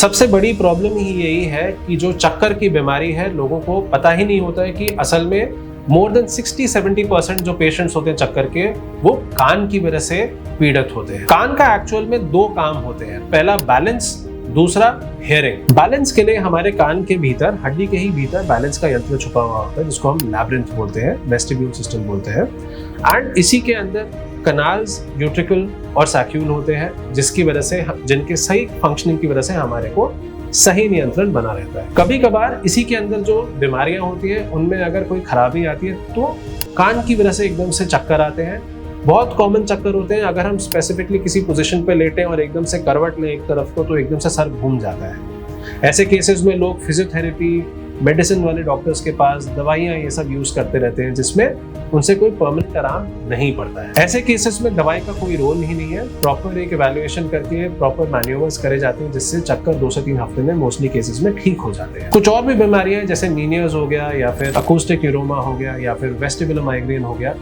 सबसे बड़ी प्रॉब्लम ही यही है कि जो चक्कर की बीमारी है, लोगों को पता ही नहीं होता है कि असल में मोर देन 60-70% जो पेशेंट्स होते हैं चक्कर के, वो कान की वजह से पीड़ित होते हैं। कान का एक्चुअल में दो काम होते हैं, पहला बैलेंस, दूसरा हियरिंग। बैलेंस के लिए हमारे कान के भीतर, हड्डी के ही भीतर बैलेंस का यंत्र छुपा हुआ होता है, जिसको हम लैब्रिंथ बोलते हैं, वेस्टिब्यूल सिस्टम बोलते हैं। एंड इसी के अंदर कनाल्स, यूट्रिकल और सैक्यूल होते हैं, जिसकी वजह से, जिनके सही फंक्शनिंग की वजह से हमारे को सही नियंत्रण बना रहता है। कभी कभार इसी के अंदर जो बीमारियां होती है, उनमें अगर कोई खराबी आती है तो कान की वजह से एकदम से चक्कर आते हैं। बहुत कॉमन चक्कर होते हैं, अगर हम स्पेसिफिकली किसी पोजीशन पे लेटे और एकदम से करवट लें एक तरफ को, तो एकदम से सर घूम जाता है। ऐसे केसेस में लोग फिजियोथेरेपी, मेडिसिन वाले डॉक्टर्स के पास दवाइयां ये सब यूज करते रहते हैं, जिसमें उनसे कोई परमानेंट आराम नहीं पड़ता है। ऐसे केसेस में दवाई का कोई रोल ही नहीं है, प्रॉपर एक इवैल्यूएशन करके प्रॉपर मैन्यूवर्स करे जाते हैं, जिससे चक्कर 2 से 3 हफ्ते में मोस्टली केसेस में ठीक हो जाते हैं। कुछ और भी बीमारियां जैसे मीनियर्स हो गया, या फिर अकूस्टिक न्यूरोमा हो गया, या फिर वेस्टिबुलर माइग्रेन हो गया,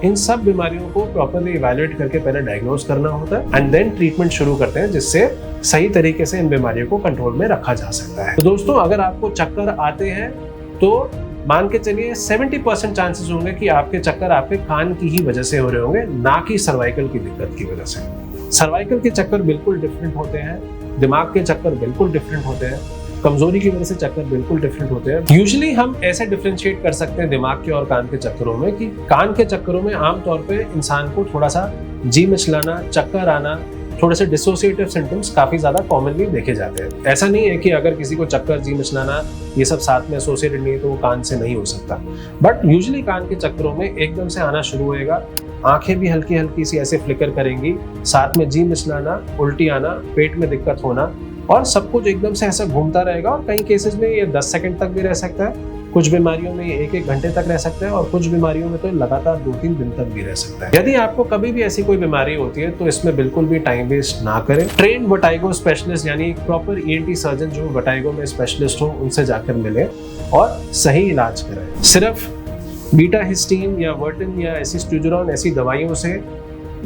इन सब बीमारियों को प्रॉपरली इवैल्यूएट करके पहले डायग्नोज करना होता है एंड देन ट्रीटमेंट शुरू करते हैं, जिससे सही तरीके से इन बीमारियों को कंट्रोल में रखा जा सकता है। तो दोस्तों, अगर आपको चक्कर आते हैं तो मान के चलिए 70% चांसेस होंगे कि आपके चक्कर आपके कान की ही वजह से हो रहे होंगे, ना कि सर्वाइकल की दिक्कत की वजह से। सर्वाइकल के चक्कर बिल्कुल डिफरेंट होते हैं, दिमाग के चक्कर बिल्कुल डिफरेंट होते हैं, कमजोरी की वजह से चक्कर बिल्कुल डिफरेंट होते हैं। यूजुअली हम ऐसे डिफरेंशिएट कर सकते हैं दिमाग के और कान के चक्करों में, कि कान के चक्करों में आमतौर पे इंसान को थोड़ा सा जी मिचलाना, चक्कर आना, थोड़े से डिसोसिएटिव सिम्टम्स काफी ज्यादा कॉमनली देखे जाते हैं। ऐसा नहीं है कि अगर किसी को चक्कर, जी मिचलाना ये सब साथ में एसोसिएटेड नहीं है तो वो कान से नहीं हो सकता, बट यूजुअली कान के चक्करों में एकदम से आना शुरू होएगा, आंखें भी हल्की हल्की सी ऐसे फ्लिकर करेंगी, साथ में जी मिचलाना, उल्टी आना, पेट में दिक्कत होना, और सब कुछ एकदम से ऐसा घूमता रहेगा। और कई केसेस में ये 10 सेकंड तक भी रह सकता है, कुछ बीमारियों में ये 1-1 घंटे तक रह सकता है, और कुछ बीमारियों में तो लगातार 2-3 दिन तक भी रह सकता है। यदि आपको कभी भी ऐसी कोई बीमारी होती है तो इसमें बिल्कुल भी टाइम वेस्ट ना करें। ट्रेन वर्टाइगो स्पेशलिस्ट, यानी प्रॉपर ENT सर्जन जो वर्टाइगो में स्पेशलिस्ट हो, उनसे जाकर मिले और सही इलाज करें। सिर्फ बीटा हिस्टीन या वर्टिन या एसिस्टूजोन ऐसी दवाइयों से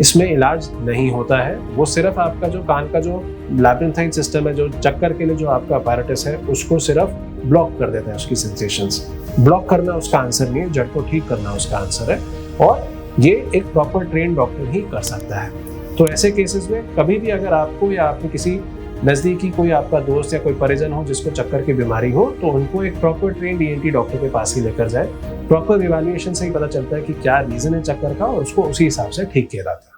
इसमें इलाज नहीं होता है। वो सिर्फ आपका जो कान का जो लैब्रिंथाइन सिस्टम है, जो चक्कर के लिए जो आपका अपैरेटस है, उसको सिर्फ ब्लॉक कर देता है, उसकी सेंसेशंस। ब्लॉक करना उसका आंसर नहीं है, जड़ को ठीक करना उसका आंसर है, और ये एक प्रॉपर ट्रेन डॉक्टर ही कर सकता है। तो ऐसे केसेस में कभी भी अगर आपको या आपके किसी नज़दीकी कोई आपका दोस्त या कोई परिजन हो जिसको चक्कर की बीमारी हो, तो उनको एक प्रॉपर ट्रेन्ड ENT डॉक्टर के पास ही लेकर जाए। प्रॉपर इवैल्यूएशन से ही पता चलता है कि क्या रीजन है चक्कर का, और उसको उसी हिसाब से ठीक किया जाता है।